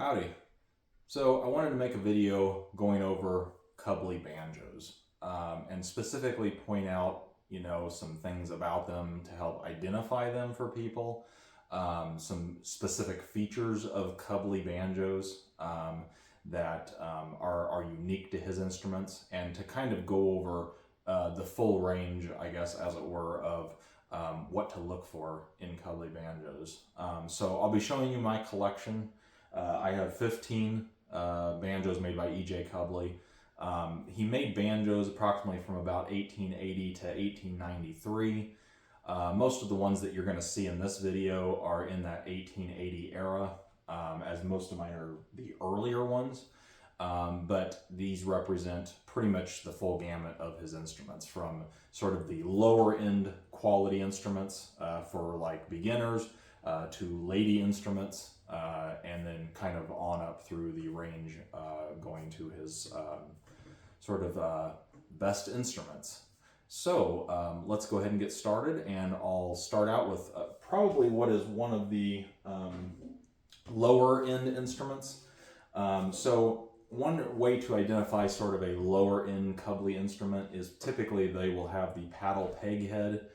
Howdy. So I wanted to make a video going over Cubley Banjos and specifically point out, some things about them to help identify them for people, some specific features of Cubley Banjos that are unique to his instruments, and to kind of go over the full range, I guess, as it were, of what to look for in Cubley Banjos. So I'll be showing you my collection. I have 15 banjos made by E.J. Cubley. He made banjos approximately from about 1880 to 1893. Most of the ones that you're going to see in this video are in that 1880 era, as most of mine are the earlier ones. But these represent pretty much the full gamut of his instruments, from sort of the lower end quality instruments for like beginners to lady instruments, and then kind of on up through the range going to his sort of best instruments. So let's go ahead and get started, and I'll start out with probably what is one of the lower end instruments. So one way to identify sort of a lower end Cubley instrument is typically they will have the paddle peg head,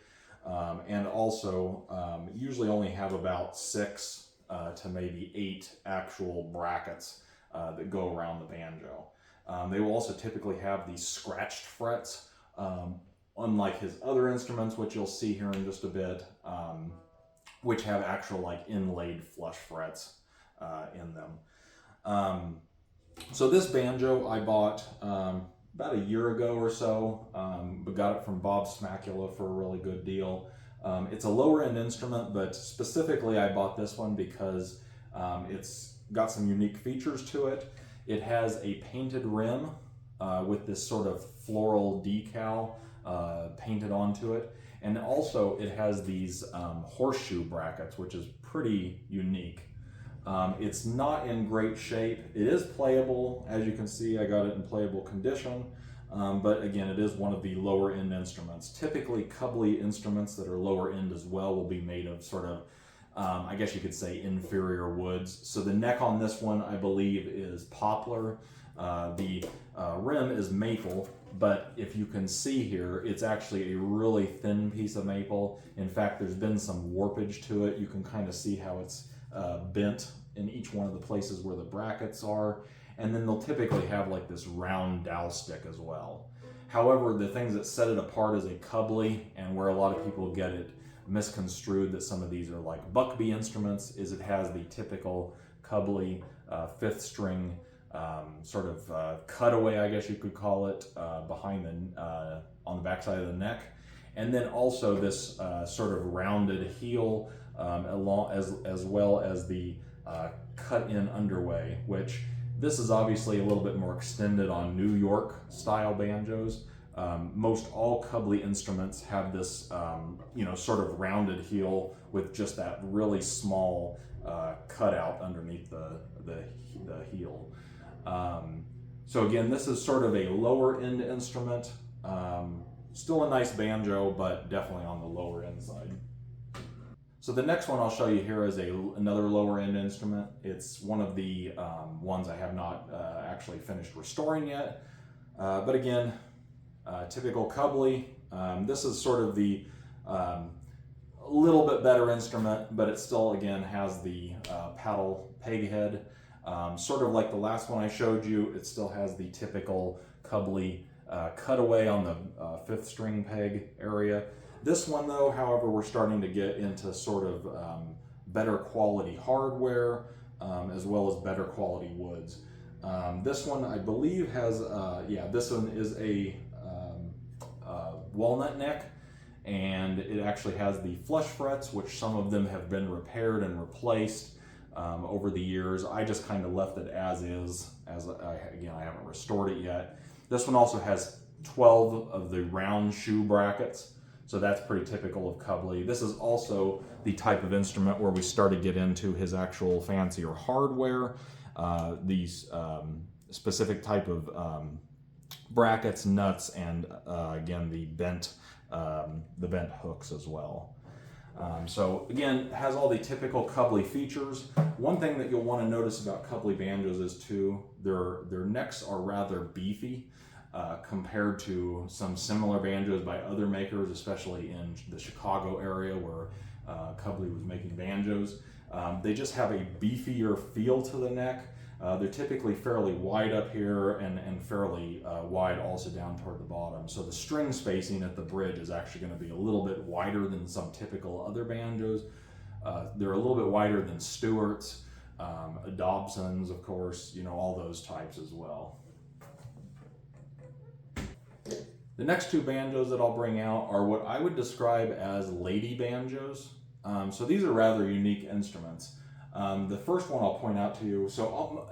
and also usually only have about 6 to maybe 8 actual brackets that go around the banjo. They will also typically have these scratched frets, unlike his other instruments, which you'll see here in just a bit, which have actual like inlaid flush frets in them. So this banjo I bought about a year ago or so, but got it from Bob Smacula for a really good deal. It's a lower end instrument, but specifically I bought this one because it's got some unique features to it. It has a painted rim with this sort of floral decal painted onto it. And also it has these horseshoe brackets, which is pretty unique. It's not in great shape. It is playable. As you can see, I got it in playable condition. But again, it is one of the lower end instruments. Typically, Cubley instruments that are lower end as well will be made of sort of, I guess you could say, inferior woods. So the neck on this one, I believe, is poplar. The rim is maple, but if you can see here, it's actually a really thin piece of maple. In fact, there's been some warpage to it. You can kind of see how it's bent in each one of the places where the brackets are. And then they'll typically have like this round dowel stick as well. However, the things that set it apart as a Cubley, and where a lot of people get it misconstrued that some of these are like Buckby instruments, is it has the typical Cubley 5th string sort of cutaway, I guess you could call it, behind the on the backside of the neck, and then also this sort of rounded heel, as well as the cut-in underway, which this is obviously a little bit more extended on New York style banjos. Most all Cubley instruments have this, sort of rounded heel with just that really small cutout underneath the heel. So again, this is sort of a lower end instrument. Still a nice banjo, but definitely on the lower end side. So the next one I'll show you here is another lower end instrument. It's one of the ones I have not actually finished restoring yet. But again, typical Cubley. This is sort of the little bit better instrument, but it still, again, has the paddle peg head. Sort of like the last one I showed you, it still has the typical Cubley cutaway on the 5th string peg area. This one though, however, we're starting to get into sort of better quality hardware, as well as better quality woods. This one I believe has, this one is a walnut neck, and it actually has the flush frets, which some of them have been repaired and replaced over the years. I just kind of left it as is, again, I haven't restored it yet. This one also has 12 of the round shoe brackets, so that's pretty typical of Cubley. This is also the type of instrument where we start to get into his actual fancier hardware, these specific type of brackets, nuts, and again the bent hooks as well. So again, it has all the typical Cubley features. One thing that you'll want to notice about Cubley banjos is too, their necks are rather beefy compared to some similar banjos by other makers, especially in the Chicago area where Cubley was making banjos. They just have a beefier feel to the neck. They're typically fairly wide up here and fairly wide also down toward the bottom. So the string spacing at the bridge is actually going to be a little bit wider than some typical other banjos. They're a little bit wider than Stewart's, Dobson's, of course, you know, all those types as well. The next two banjos that I'll bring out are what I would describe as lady banjos. So these are rather unique instruments. The first one I'll point out to you,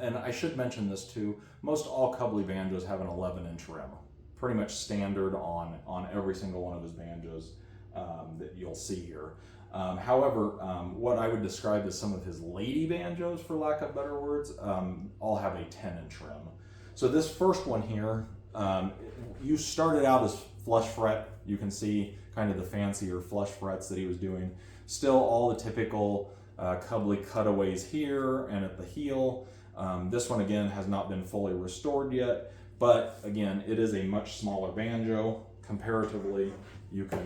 and I should mention this too, most all Cubley banjos have an 11-inch rim. Pretty much standard on every single one of his banjos that you'll see here. However, what I would describe as some of his lady banjos, for lack of better words, all have a 10-inch rim. So this first one here, you started out as flush fret. You can see kind of the fancier flush frets that he was doing. Still all the typical Cubley cutaways here and at the heel. This one again has not been fully restored yet, but again, it is a much smaller banjo. Comparatively, you can,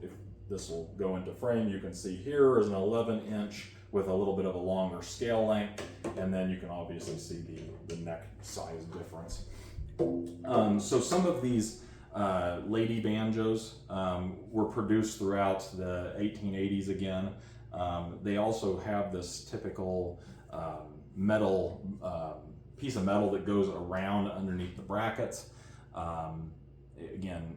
if this will go into frame, you can see here is an 11-inch with a little bit of a longer scale length, and then you can obviously see the neck size difference. So some of these lady banjos were produced throughout the 1880s again. They also have this typical metal piece of metal that goes around underneath the brackets. Again,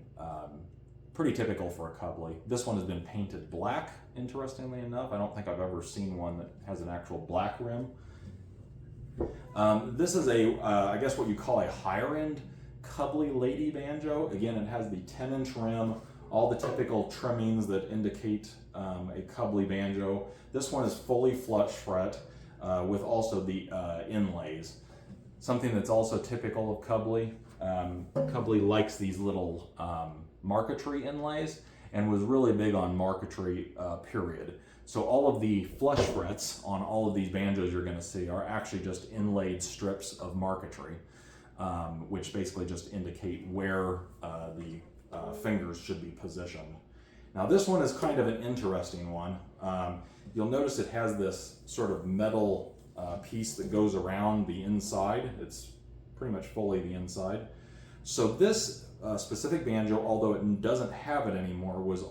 pretty typical for a Cubley. This one has been painted black, interestingly enough. I don't think I've ever seen one that has an actual black rim. This is I guess what you call a higher end Cubley lady banjo. Again, it has the 10-inch rim, all the typical trimmings that indicate a Cubley banjo. This one is fully flush fret with also the inlays. Something that's also typical of Cubley. Cubley likes these little marquetry inlays and was really big on marquetry, period. So all of the flush frets on all of these banjos you're going to see are actually just inlaid strips of marquetry, which basically just indicate where the fingers should be positioned. Now this one is kind of an interesting one. You'll notice it has this sort of metal piece that goes around the inside. It's pretty much fully the inside. So this specific banjo, although it doesn't have it anymore, was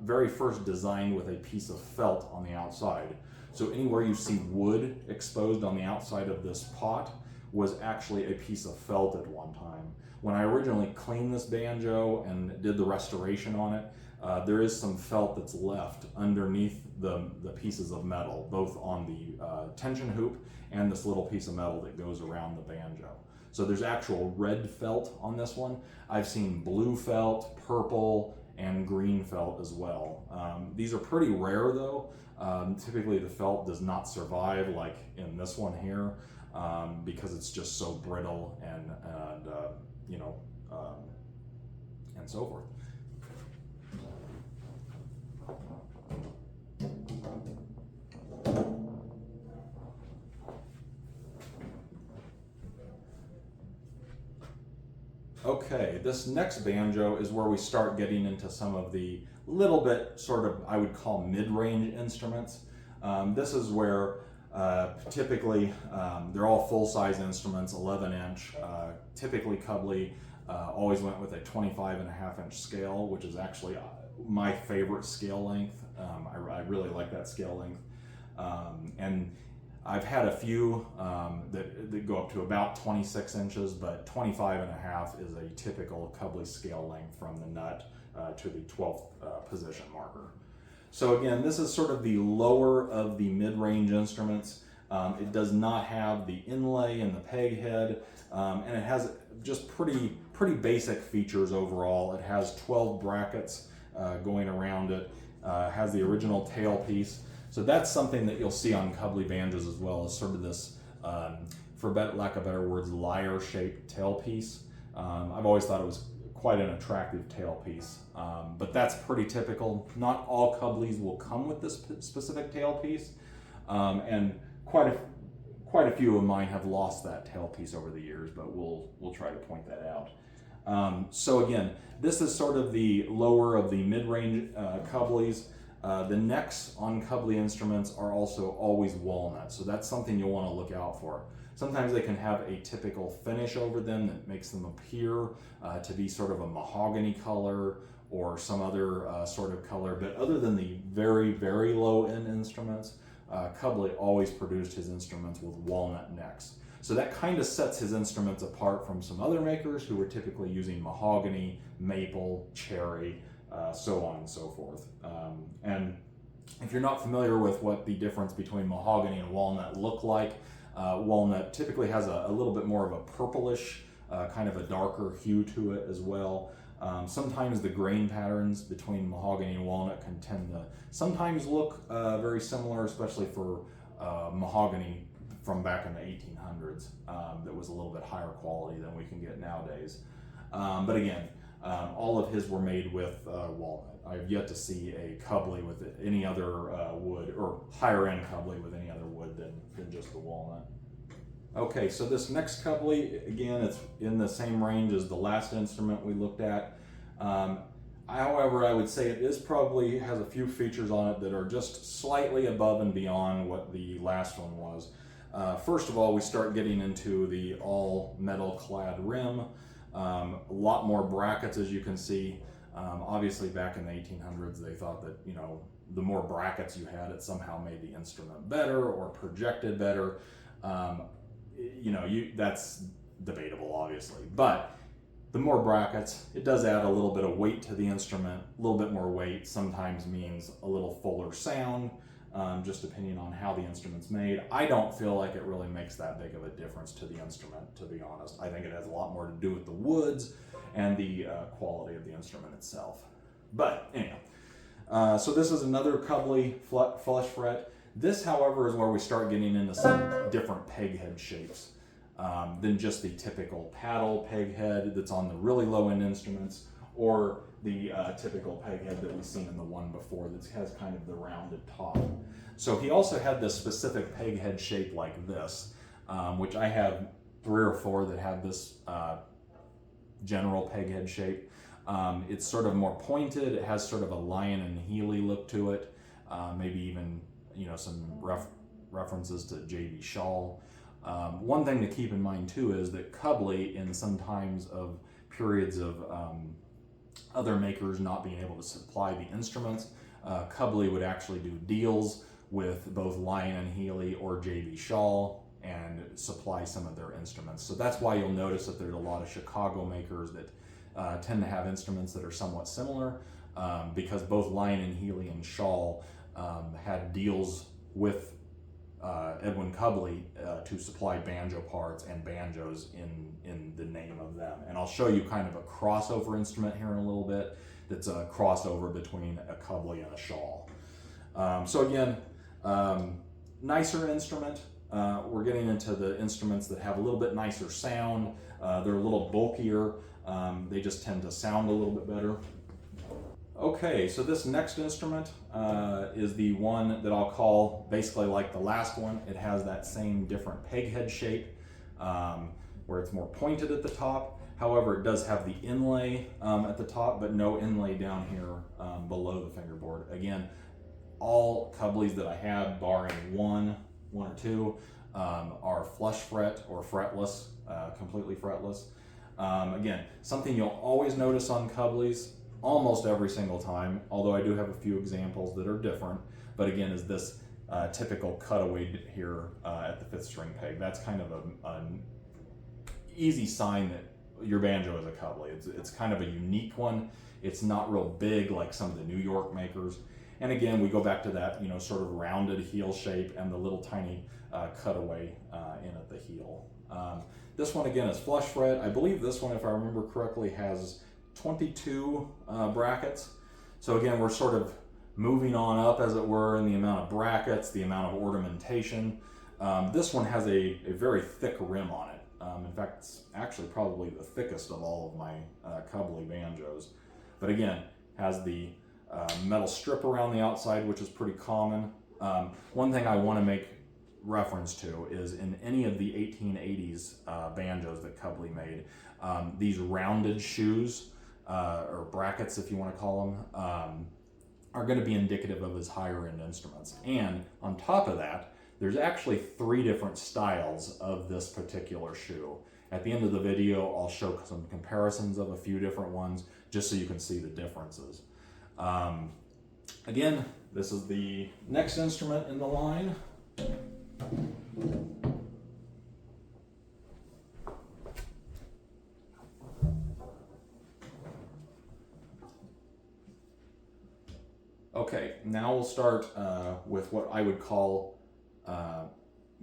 very first designed with a piece of felt on the outside. So anywhere you see wood exposed on the outside of this pot was actually a piece of felt at one time. When I originally cleaned this banjo and did the restoration on it, there is some felt that's left underneath the pieces of metal, both on the tension hoop and this little piece of metal that goes around the banjo. So there's actual red felt on this one. I've seen blue felt, purple, and green felt as well. These are pretty rare though. Typically the felt does not survive like in this one here because it's just so brittle and you know, and so forth. Okay, this next banjo is where we start getting into some of the little bit sort of, I would call mid-range instruments. This is where typically they're all full-size instruments, 11-inch. Typically Cubley always went with a 25.5-inch scale, which is actually my favorite scale length. I really like that scale length. And I've had a few that go up to about 26 inches, but 25.5 is a typical Cubley scale length from the nut to the 12th position marker. So again, this is sort of the lower of the mid-range instruments. It does not have the inlay and the peg head, and it has just pretty basic features overall. It has 12 brackets going around it, has the original tailpiece. So that's something that you'll see on Cubley banjos as well, is sort of this, for lack of better words, lyre-shaped tailpiece. I've always thought it was quite an attractive tailpiece. But that's pretty typical. Not all Cubleys will come with this specific tailpiece, and quite a few of mine have lost that tailpiece over the years, but we'll try to point that out. So again, this is sort of the lower of the mid-range Cubleys. The necks on Cubley instruments are also always walnut, so that's something you'll want to look out for. Sometimes they can have a typical finish over them that makes them appear to be sort of a mahogany color or some other sort of color, but other than the very, very low-end instruments, Cubley always produced his instruments with walnut necks. So that kind of sets his instruments apart from some other makers who were typically using mahogany, maple, cherry, so on and so forth. And if you're not familiar with what the difference between mahogany and walnut look like, walnut typically has a little bit more of a purplish, kind of a darker hue to it as well. Sometimes the grain patterns between mahogany and walnut can tend to sometimes look very similar, especially for mahogany from back in the 1800s that was a little bit higher quality than we can get nowadays. But again, all of his were made with walnut. I've yet to see a Cubley with any other wood, or higher end Cubley with any other wood than just the walnut. Okay, so this next Cubley, again, it's in the same range as the last instrument we looked at. However, I would say it probably has a few features on it that are just slightly above and beyond what the last one was. First of all, we start getting into the all metal clad rim. A lot more brackets, as you can see. Obviously, back in the 1800s, they thought that, you know, the more brackets you had, it somehow made the instrument better or projected better. You know, that's debatable, obviously. But the more brackets, it does add a little bit of weight to the instrument. A little bit more weight sometimes means a little fuller sound, just depending on how the instrument's made. I don't feel like it really makes that big of a difference to the instrument, to be honest. I think it has a lot more to do with the woods and the quality of the instrument itself. But anyhow, so this is another Cubley flush fret. This, however, is where we start getting into some different peg head shapes than just the typical paddle peg head that's on the really low-end instruments, or the typical peg head that we've seen in the one before that has kind of the rounded top. So he also had this specific peg head shape like this, which I have 3 or 4 that have this general peg head shape. It's sort of more pointed. It has sort of a lion and Healy look to it, maybe even, you know, some references to J.B. Shaw. One thing to keep in mind too is that Cubley, in some times of periods of other makers not being able to supply the instruments, Cubley would actually do deals with both Lion and Healy or J.B. Shaw and supply some of their instruments. So that's why you'll notice that there's a lot of Chicago makers that tend to have instruments that are somewhat similar, because both Lion and Healy and Shaw had deals with Edwin Cubley to supply banjo parts and banjos in the name of them. And I'll show you kind of a crossover instrument here in a little bit that's a crossover between a Cubley and a Shaw. So again, nicer instrument. We're getting into the instruments that have a little bit nicer sound. They're a little bulkier. They just tend to sound a little bit better. Okay, so this next instrument is the one that I'll call basically like the last one. It has that same different peg head shape where it's more pointed at the top. However, it does have the inlay at the top, but no inlay down here below the fingerboard. Again, all Cubleys that I have, barring one or two, are flush fret or fretless, completely fretless. Again, something you'll always notice on Cubleys almost every single time, although I do have a few examples that are different, but again, is this typical cutaway here at the 5th string peg. That's kind of an easy sign that your banjo is a Cubley. It's kind of a unique one. It's not real big like some of the New York makers. And again, we go back to that, you know, sort of rounded heel shape and the little tiny cutaway in at the heel. This one again is flush fret. I believe this one, if I remember correctly, has 22 brackets. So again, we're sort of moving on up, as it were, in the amount of brackets, the amount of ornamentation. This one has a very thick rim on it. In fact, it's actually probably the thickest of all of my Cubley banjos. But again, has the metal strip around the outside, which is pretty common. One thing I want to make reference to is in any of the 1880s banjos that Cubley made, these rounded shoes, or brackets if you want to call them, are going to be indicative of his higher end instruments. And on top of that, there's actually 3 different styles of this particular shoe. At the end of the video, I'll show some comparisons of a few different ones just so you can see the differences. Again, this is the next instrument in the line. Okay, now we'll start with what I would call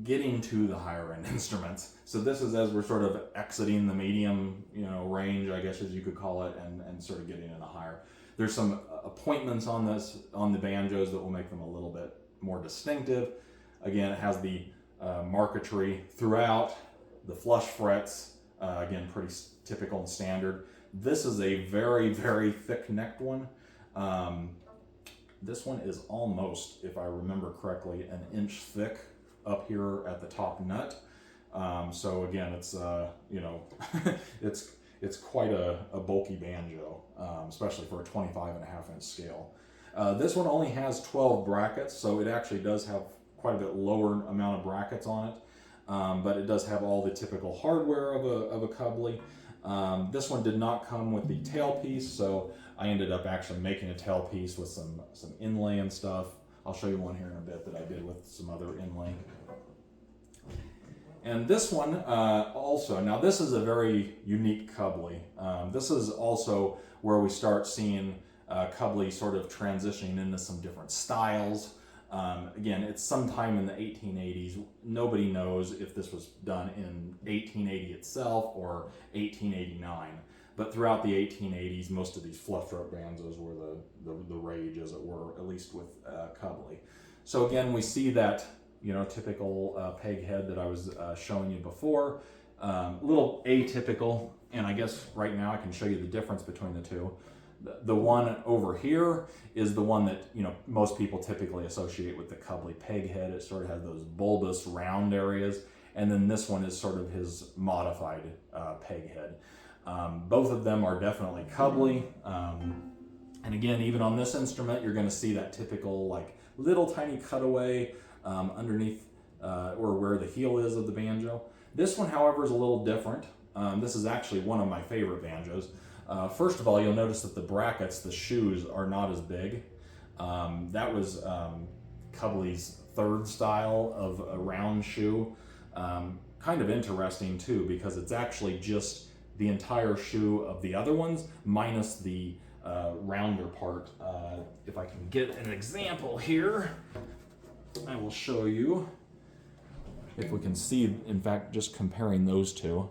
getting to the higher end instruments. So this is as we're sort of exiting the medium, range, I guess as you could call it, and sort of getting into higher. There's some appointments on the banjos that will make them a little bit more distinctive. Again, it has the marquetry throughout, the flush frets, again, pretty typical and standard. This is a very, very thick-necked one. This one is almost, if I remember correctly, an inch thick up here at the top nut. So again, it's it's quite a bulky banjo, especially for a 25.5-inch scale. This one only has 12 brackets, so it actually does have quite a bit lower amount of brackets on it, but it does have all the typical hardware of a Cubley. This one did not come with the tailpiece, so I ended up actually making a tailpiece with some inlay and stuff. I'll show you one here in a bit that I did with some other inlay. And this one also, now this is a very unique Cubley. This is also where we start seeing Cubley sort of transitioning into some different styles. Again, it's sometime in the 1880s. Nobody knows if this was done in 1880 itself or 1889. But throughout the 1880s, most of these flush throat banjos were the rage, as it were, at least with Cubley. So again, we see that typical peg head that I was showing you before. A little atypical, and I guess right now I can show you the difference between the two. The one over here is the one that most people typically associate with the Cubley peg head. It sort of has those bulbous round areas, and then this one is sort of his modified peg head. Both of them are definitely Cubley, and again, even on this instrument, you're going to see that typical like little tiny cutaway underneath or where the heel is of the banjo. This one, however, is a little different. This is actually one of my favorite banjos. First of all, you'll notice that the brackets, the shoes, are not as big. That was Cubley's third style of a round shoe. Kind of interesting too, because it's actually just the entire shoe of the other ones minus the rounder part. If I can get an example here, I will show you. If we can see, in fact, just comparing those two.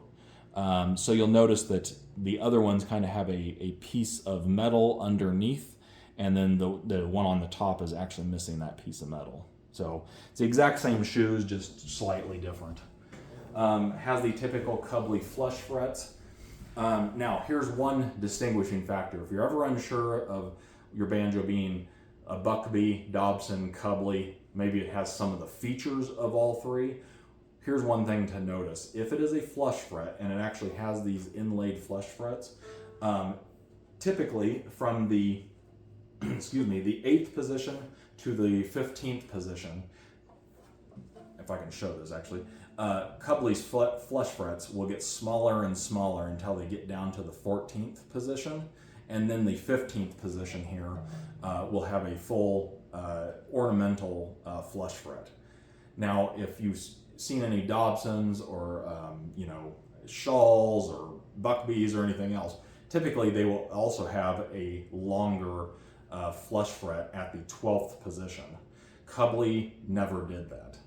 So you'll notice that the other ones kind of have a piece of metal underneath, and then the one on the top is actually missing that piece of metal. So it's the exact same shoes, just slightly different. Has the typical Cubley flush frets. Now, here's one distinguishing factor. If you're ever unsure of your banjo being a Buckby, Dobson, Cubley, maybe it has some of the features of all three, here's one thing to notice. If it is a flush fret, and it actually has these inlaid flush frets, typically from the, the 8th position to the 15th position, if I can show this actually, Cubley's flush frets will get smaller and smaller until they get down to the 14th position, and then the 15th position here will have a full ornamental flush fret. Now, if you've seen any Dobsons or Shawls or Buckbys or anything else, typically they will also have a longer flush fret at the 12th position. Cubley never did that.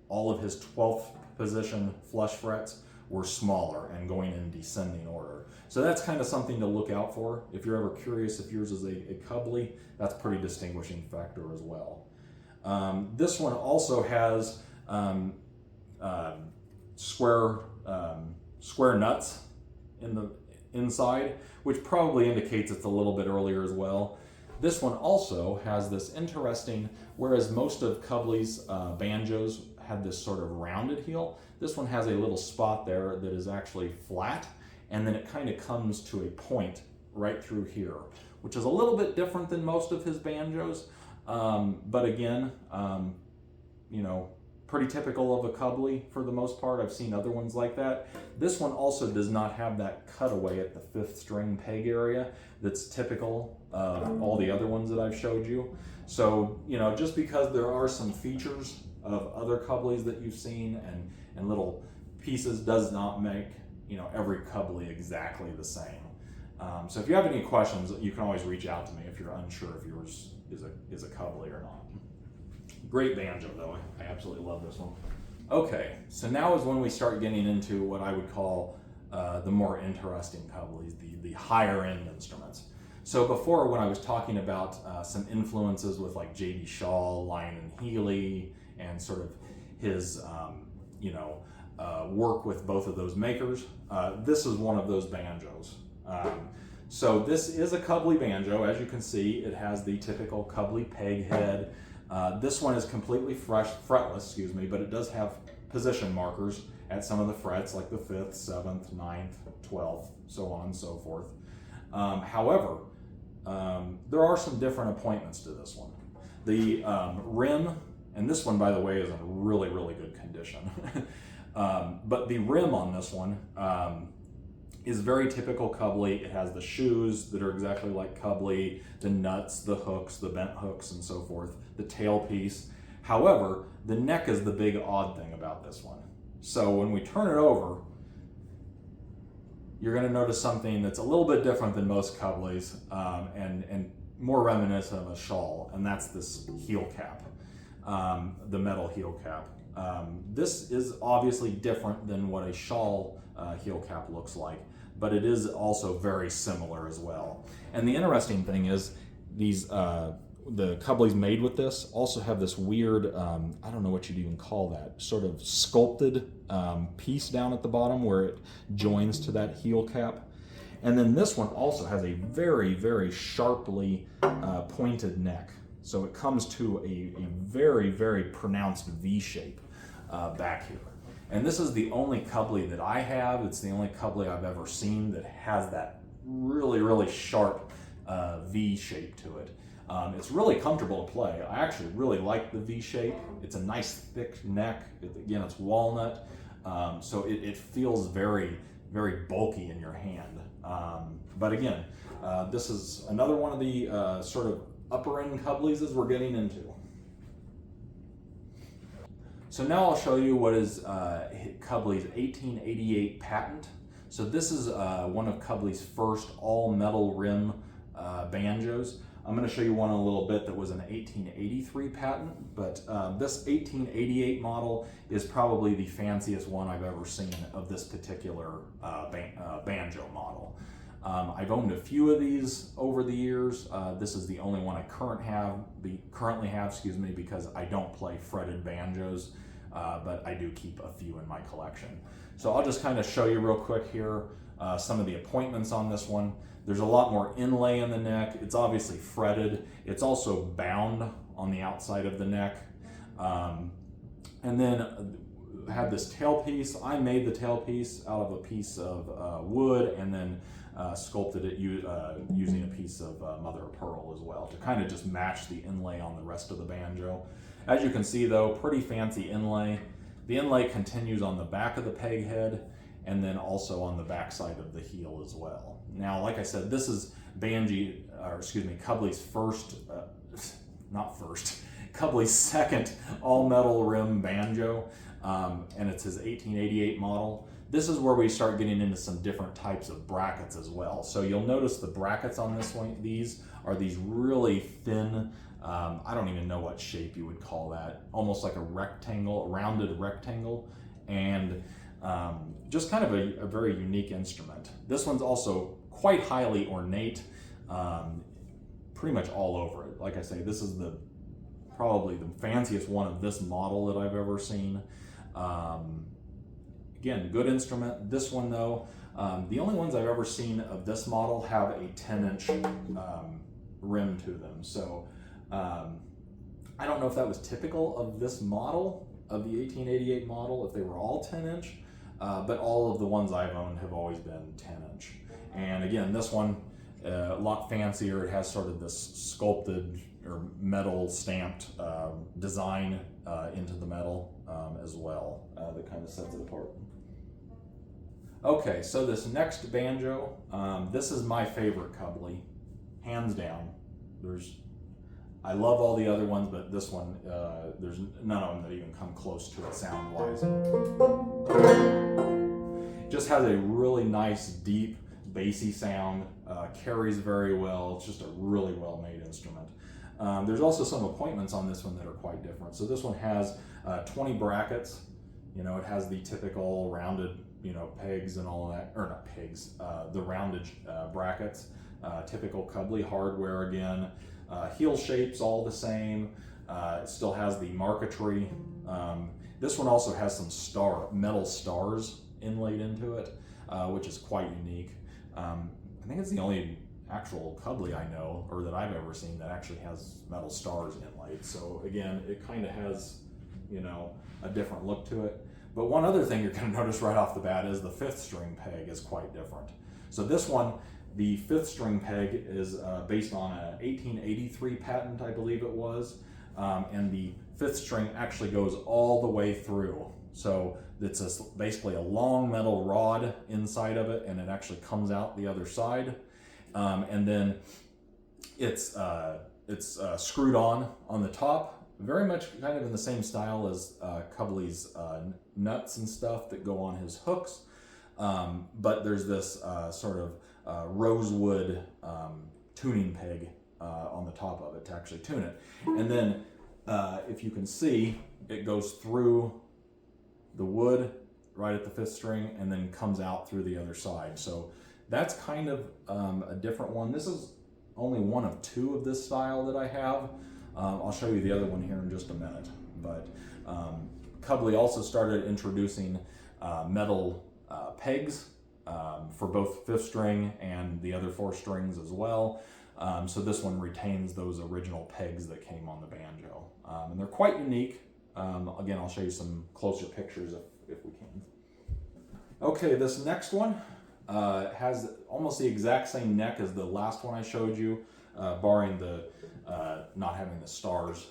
All of his 12th position flush frets were smaller and going in descending order. So that's kind of something to look out for. If you're ever curious if yours is a Cubley, that's a pretty distinguishing factor as well. This one also has square square nuts in the inside, which probably indicates it's a little bit earlier as well. This one also has this interesting, whereas most of Cubley's banjos had this sort of rounded heel, this one has a little spot there that is actually flat, and then it kind of comes to a point right through here, which is a little bit different than most of his banjos. But again, you know, pretty typical of a Cubley for the most part. I've seen other ones like that. This one also does not have that cutaway at the 5th string peg area that's typical of all the other ones that I've showed you. So, you know, just because there are some features of other Cubleys that you've seen and little pieces does not make, you know, every Cubley exactly the same. So if you have any questions, you can always reach out to me if you're unsure if yours is a Cubley or not. Great banjo though, I absolutely love this one. Okay, so now is when we start getting into what I would call the more interesting Cubleys, the higher end instruments. So before, when I was talking about some influences with like J.D. Shaw, Lyon and Healy, and sort of his you know, work with both of those makers, this is one of those banjos. So this is a Cubley banjo. As you can see, it has the typical Cubley peg head. This one is completely fretless, excuse me, but it does have position markers at some of the frets, like the 5th, 7th, 9th, 12th, so on and so forth. However, there are some different appointments to this one. The rim, and this one, by the way, is in really, really good condition. But the rim on this one is very typical Cubley. It has the shoes that are exactly like Cubley, the nuts, the hooks, the bent hooks, and so forth, the tailpiece. However, the neck is the big odd thing about this one. So when we turn it over, you're going to notice something that's a little bit different than most Cubleys, and more reminiscent of a shawl, and that's this heel cap, the metal heel cap. This is obviously different than what a shawl heel cap looks like, but it is also very similar as well. And the interesting thing is these the Cubleys made with this also have this weird, I don't know what you'd even call that, sort of sculpted piece down at the bottom where it joins to that heel cap. And then this one also has a very, very sharply pointed neck. So it comes to a very, very pronounced V shape back here. And this is the only Cubley that I have. It's the only Cubley I've ever seen that has that really, really sharp V shape to it. It's really comfortable to play. I actually really like the V shape. It's a nice thick neck. Again, it's walnut. So it feels very, very bulky in your hand. But again, this is another one of the sort of upper end Cubleys as we're getting into. So now I'll show you what is Cubley's 1888 patent. So this is one of Cubley's first all metal rim banjos. I'm going to show you one in a little bit that was an 1883 patent, but this 1888 model is probably the fanciest one I've ever seen of this particular banjo model. I've owned a few of these over the years. This is the only one I currently have, because I don't play fretted banjos, but I do keep a few in my collection. So I'll just kind of show you real quick here some of the appointments on this one. There's a lot more inlay in the neck. It's obviously fretted. It's also bound on the outside of the neck. And then have this tailpiece. I made the tailpiece out of a piece of wood and then sculpted it using a piece of mother of pearl as well to kind of just match the inlay on the rest of the banjo. As you can see though, pretty fancy inlay. The inlay continues on the back of the peg head and then also on the back side of the heel as well. Now, like I said, this is Cubley's Cubley's second all-metal rim banjo, and it's his 1888 model. This is where we start getting into some different types of brackets as well. So you'll notice the brackets on this one, these are these really thin, I don't even know what shape you would call that, almost like a rectangle, a rounded rectangle, and just kind of a very unique instrument. This one's also quite highly ornate, pretty much all over it. Like I say, this is probably the fanciest one of this model that I've ever seen. again, good instrument. This one though, the only ones I've ever seen of this model have a 10-inch rim to them. So I don't know if that was typical of this model, of the 1888 model, if they were all 10-inch, but all of the ones I've owned have always been 10-inch. And again, this one, a lot fancier. It has sort of this sculpted or metal stamped design into the metal as well that kind of sets it apart. Okay, so this next banjo, this is my favorite Cubley, hands down. I love all the other ones, but this one, there's none of them that even come close to it sound-wise. It just has a really nice, deep, bassy sound, carries very well. It's just a really well-made instrument. There's also some appointments on this one that are quite different. So this one has 20 brackets. You know, it has the typical rounded, you know, pegs and all that, or not pegs, the rounded brackets. Typical Cubley hardware again. Heel shapes all the same. It still has the marquetry. This one also has some metal stars inlaid into it, which is quite unique. I think it's the only actual Cubley I know, or that I've ever seen, that actually has metal stars inlaid. So again, it kind of has, you know, a different look to it. But one other thing you're going to notice right off the bat is the 5th string peg is quite different. So this one, the 5th string peg is based on a 1883 patent, I believe it was, and the 5th string actually goes all the way through. So it's basically a long metal rod inside of it, and it actually comes out the other side. And then it's screwed on the top, very much kind of in the same style as Cubley's nuts and stuff that go on his hooks. But there's this sort of rosewood tuning peg on the top of it to actually tune it. And then if you can see, it goes through the wood right at the 5th string and then comes out through the other side. So that's kind of a different one. This is only one of 2 of this style that I have. I'll show you the other one here in just a minute. But Cubley also started introducing metal pegs for both 5th string and the other 4 strings as well. So this one retains those original pegs that came on the banjo. And they're quite unique. Again, I'll show you some closer pictures if we can. Okay, this next one has almost the exact same neck as the last one I showed you, barring the not having the stars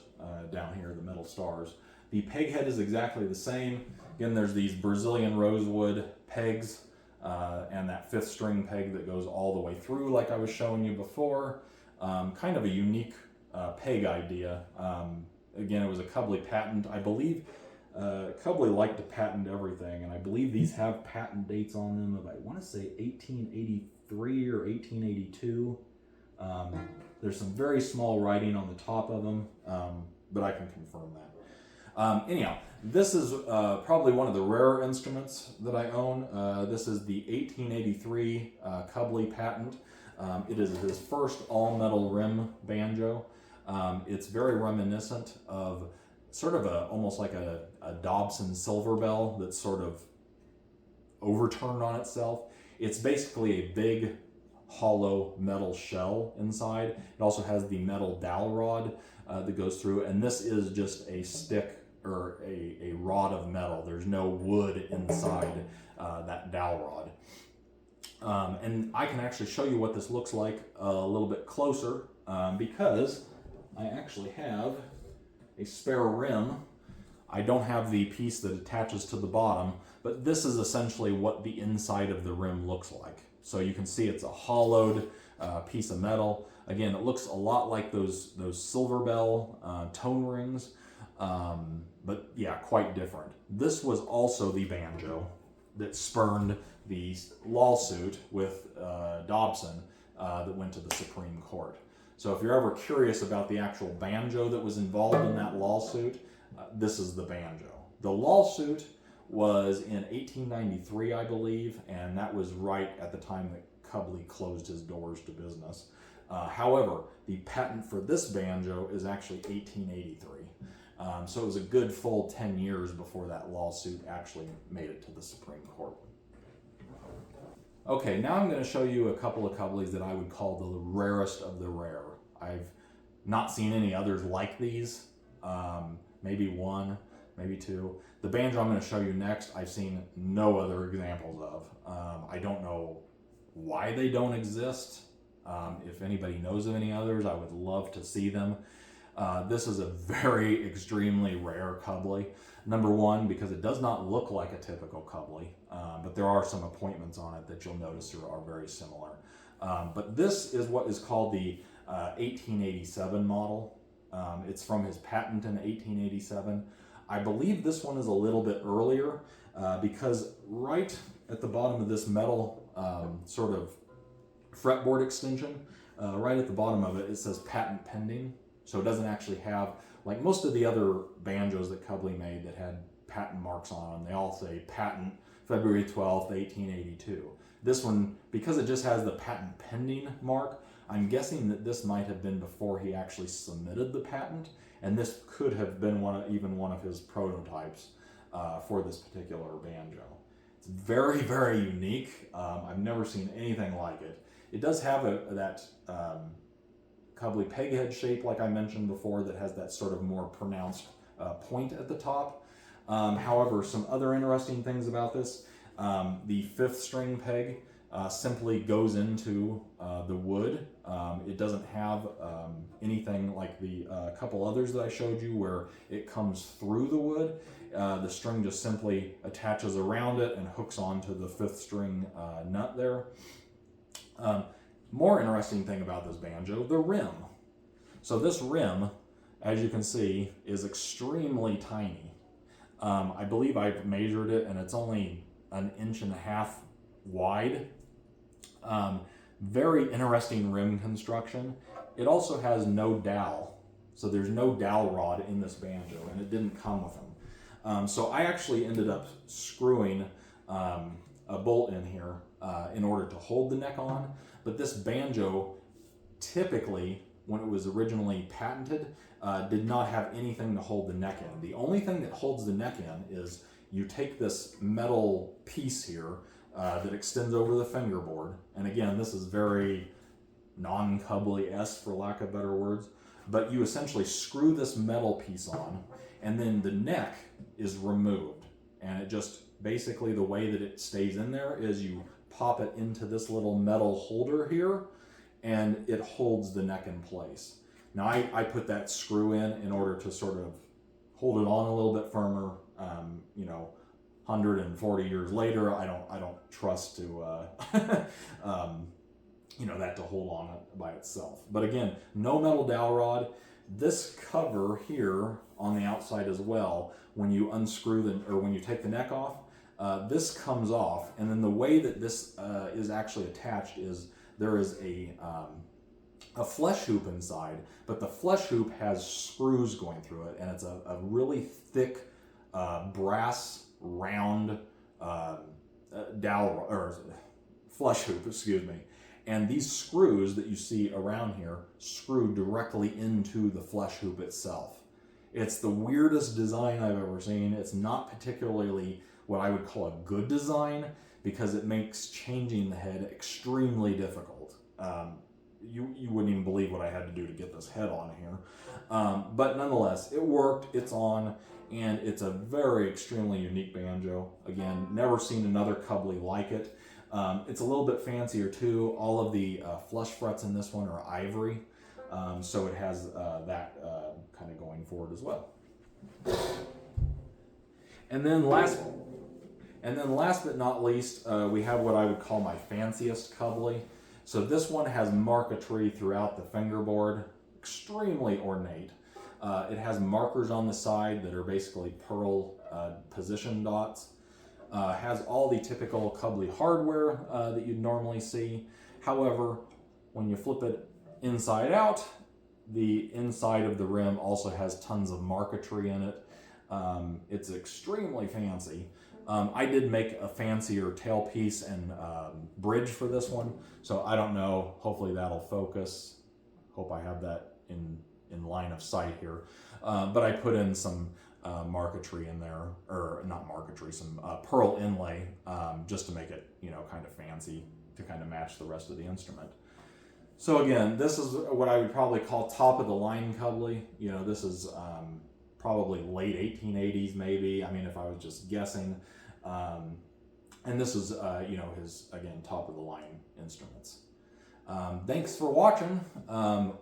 down here, the metal stars. The peg head is exactly the same. Again, there's these Brazilian rosewood pegs and that 5th string peg that goes all the way through like I was showing you before. Kind of a unique peg idea. Again, it was a Cubley patent. I believe Cubley liked to patent everything, and I believe these have patent dates on them of, I want to say 1883 or 1882. There's some very small writing on the top of them, but I can confirm that. Anyhow, this is probably one of the rarer instruments that I own. This is the 1883 Cubley patent. It is his first all-metal rim banjo. It's very reminiscent of sort of almost like a Dobson silver bell that's sort of overturned on itself. It's basically a big hollow metal shell inside. It also has the metal dowel rod that goes through, and this is just a stick or a rod of metal. There's no wood inside that dowel rod. And I can actually show you what this looks like a little bit closer because I actually have a spare rim. I don't have the piece that attaches to the bottom, but this is essentially what the inside of the rim looks like. So you can see it's a hollowed piece of metal. Again, it looks a lot like those silver bell tone rings, but yeah, quite different. This was also the banjo that spurned the lawsuit with Dobson that went to the Supreme Court. So if you're ever curious about the actual banjo that was involved in that lawsuit, this is the banjo. The lawsuit was in 1893, I believe, and that was right at the time that Cubley closed his doors to business. However, the patent for this banjo is actually 1883. So it was a good full 10 years before that lawsuit actually made it to the Supreme Court. Okay, now I'm going to show you a couple of Cubleys that I would call the rarest of the rare. I've not seen any others like these, maybe one, maybe two. The banjo I'm going to show you next, I've seen no other examples of. I don't know why they don't exist. If anybody knows of any others, I would love to see them. This is a very extremely rare Cubley. Number one, because it does not look like a typical Cubley, but there are some appointments on it that you'll notice are very similar. But this is what is called the 1887 model. It's from his patent in 1887. I believe this one is a little bit earlier because right at the bottom of this metal sort of fretboard extension, right at the bottom of it, it says patent pending. So it doesn't actually have, like most of the other banjos that Cubley made that had patent marks on them, they all say patent February 12th, 1882. This one, because it just has the patent pending mark, I'm guessing that this might have been before he actually submitted the patent, and this could have been even one of his prototypes for this particular banjo. It's very, very unique. I've never seen anything like it. It does have that Cubley peghead shape, like I mentioned before, that has that sort of more pronounced point at the top. However, some other interesting things about this, the fifth string peg simply goes into the wood. It doesn't have anything like the couple others that I showed you where it comes through the wood. The string just simply attaches around it and hooks onto the fifth string nut there. More interesting thing about this banjo, the rim. So this rim, as you can see, is extremely tiny. I believe I've measured it and it's only 1.5 inches wide. Very interesting rim construction. It also has no dowel. So there's no dowel rod in this banjo and it didn't come with them. So I actually ended up screwing a bolt in here in order to hold the neck on. But this banjo, typically, when it was originally patented, did not have anything to hold the neck in. The only thing that holds the neck in is you take this metal piece here that extends over the fingerboard. And again, this is very non-Cubley-esque, for lack of better words. But you essentially screw this metal piece on, and then the neck is removed. And it just, basically the way that it stays in there is you pop it into this little metal holder here, and it holds the neck in place. Now I put that screw in order to sort of hold it on a little bit firmer. 140 years later, I don't trust to that to hold on it by itself. But again, no metal dowel rod. This cover here on the outside as well, when you unscrew when you take the neck off, this comes off, and then the way that this is actually attached is there is a flesh hoop inside, but the flesh hoop has screws going through it, and it's a really thick brass round dowel or flesh hoop, excuse me. And these screws that you see around here screw directly into the flesh hoop itself. It's the weirdest design I've ever seen. It's not particularly what I would call a good design because it makes changing the head extremely difficult. You wouldn't even believe what I had to do to get this head on here. But nonetheless, it worked, it's on, and it's a very extremely unique banjo. Again, never seen another Cubley like it. It's a little bit fancier too. All of the flush frets in this one are ivory, so it has that kind of going for it as well. And then last but not least, we have what I would call my fanciest Cubley. So this one has marquetry throughout the fingerboard, extremely ornate. It has markers on the side that are basically pearl position dots. Has all the typical Cubley hardware that you'd normally see. However, when you flip it inside out, the inside of the rim also has tons of marquetry in it. It's extremely fancy. I did make a fancier tailpiece and bridge for this one, so I don't know. Hopefully that'll focus. Hope I have that in in line of sight here. But I put in some marquetry in there, or not marquetry, some pearl inlay, just to make it, kind of fancy to kind of match the rest of the instrument. So again, this is what I would probably call top of the line Cubley. This is probably late 1880s, maybe. I mean, if I was just guessing. And this is, his, again, top of the line instruments. Thanks for watching.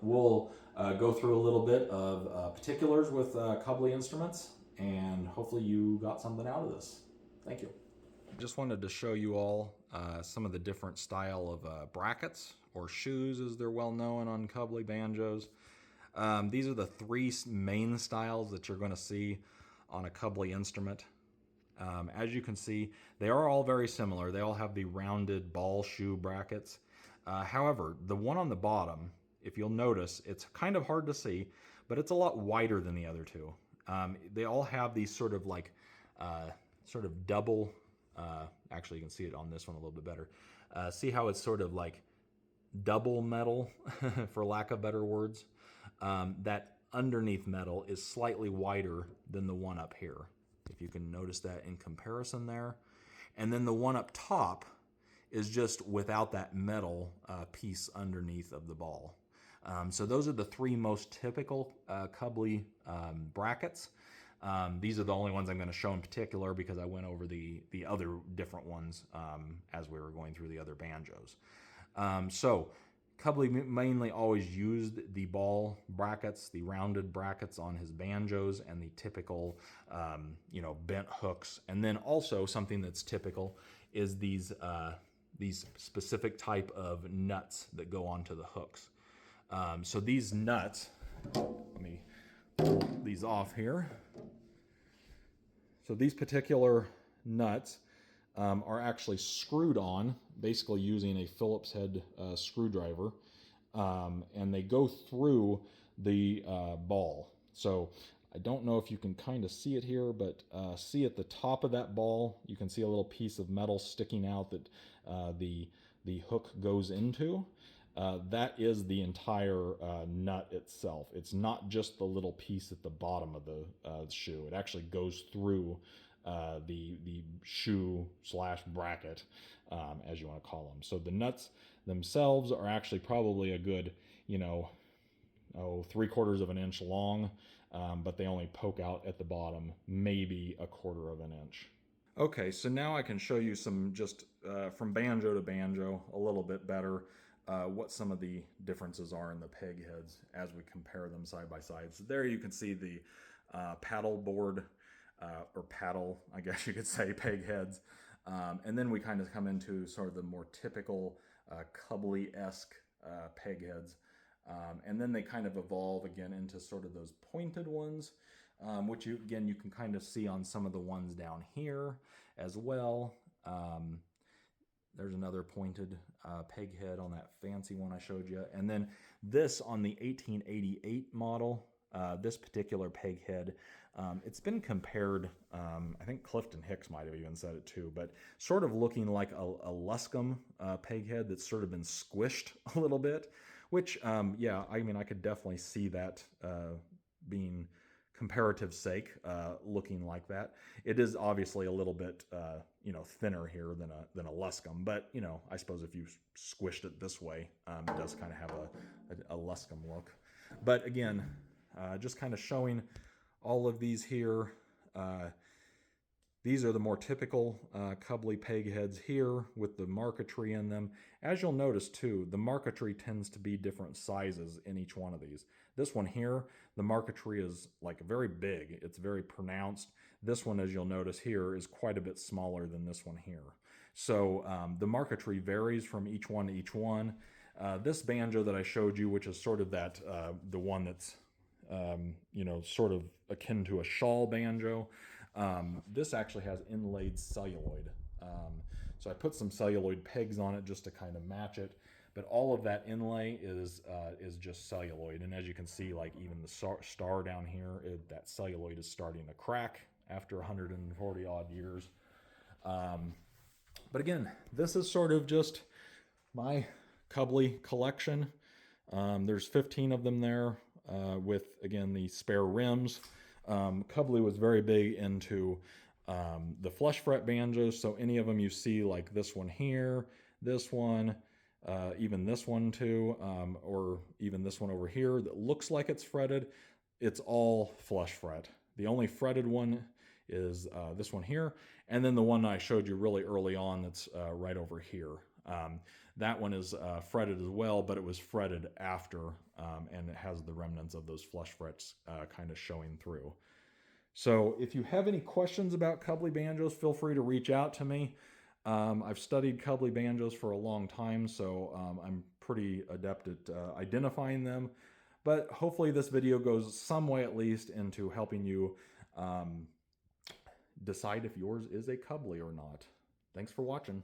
We'll go through a little bit of particulars with Cubley instruments, and hopefully you got something out of this. Thank you. Just wanted to show you all some of the different style of brackets, or shoes as they're well known on Cubley banjos. These are the three main styles that you're going to see on a Cubley instrument. As you can see, they are all very similar. They all have the rounded ball shoe brackets. However, the one on the bottom, if you'll notice, it's kind of hard to see, but it's a lot wider than the other two. They all have these sort of like, sort of double, actually you can see it on this one a little bit better. See how it's sort of like double metal, for lack of better words? That underneath metal is slightly wider than the one up here, if you can notice that in comparison there. And then the one up top is just without that metal piece underneath of the ball. So those are the three most typical Cubley brackets. These are the only ones I'm going to show in particular because I went over the other different ones as we were going through the other banjos. So Cubley mainly always used the ball brackets, the rounded brackets on his banjos, and the typical, bent hooks. And then also something that's typical is these specific type of nuts that go onto the hooks. So these nuts, let me pull these off here. So these particular nuts are actually screwed on, basically using a Phillips head screwdriver, and they go through the ball. So I don't know if you can kind of see it here, but see at the top of that ball, you can see a little piece of metal sticking out that the hook goes into. That is the entire nut itself. It's not just the little piece at the bottom of the shoe. It actually goes through the shoe / bracket, as you want to call them. So the nuts themselves are actually probably a good, 3/4 of an inch long, but they only poke out at the bottom, maybe 1/4 of an inch. Okay, so now I can show you some just from banjo to banjo a little bit better what some of the differences are in the peg heads as we compare them side by side. So there you can see the paddle board, or paddle, I guess you could say, peg heads. And then we kind of come into sort of the more typical Cubley-esque peg heads. And then they kind of evolve again into sort of those pointed ones, which you can kind of see on some of the ones down here as well. There's another pointed peg head on that fancy one I showed you. And then this on the 1888 model, this particular peg head, it's been compared, I think Clifton Hicks might have even said it too, but sort of looking like a Luscombe peg head that's sort of been squished a little bit, which, yeah, I mean, I could definitely see that being comparative sake, looking like that. It is obviously a little bit, thinner here than a Luscombe, but, I suppose if you squished it this way, it does kind of have a Luscombe look. But again, just kind of showing all of these here. These are the more typical Cubley peg heads here with the marquetry in them. As you'll notice too, the marquetry tends to be different sizes in each one of these. This one here, the marquetry is like very big. It's very pronounced. This one, as you'll notice here, is quite a bit smaller than this one here. So the marquetry varies from each one to each one. This banjo that I showed you, which is sort of that, the one that's, sort of akin to a shawl banjo, this actually has inlaid celluloid. So I put some celluloid pegs on it just to kind of match it. But all of that inlay is just celluloid. And as you can see, like even the star down here, that celluloid is starting to crack after 140 odd years. But again, this is sort of just my Cubley collection. There's 15 of them there. with, again, the spare rims. Cubley was very big into the flush fret banjos, so any of them you see, like this one here, this one, even this one too, or even this one over here that looks like it's fretted, it's all flush fret. The only fretted one is this one here, and then the one I showed you really early on that's right over here. That one is fretted as well, but it was fretted after, and it has the remnants of those flush frets kind of showing through. So if you have any questions about Cubley banjos, feel free to reach out to me. I've studied Cubley banjos for a long time, so I'm pretty adept at identifying them. But hopefully this video goes some way at least into helping you decide if yours is a Cubley or not. Thanks for watching.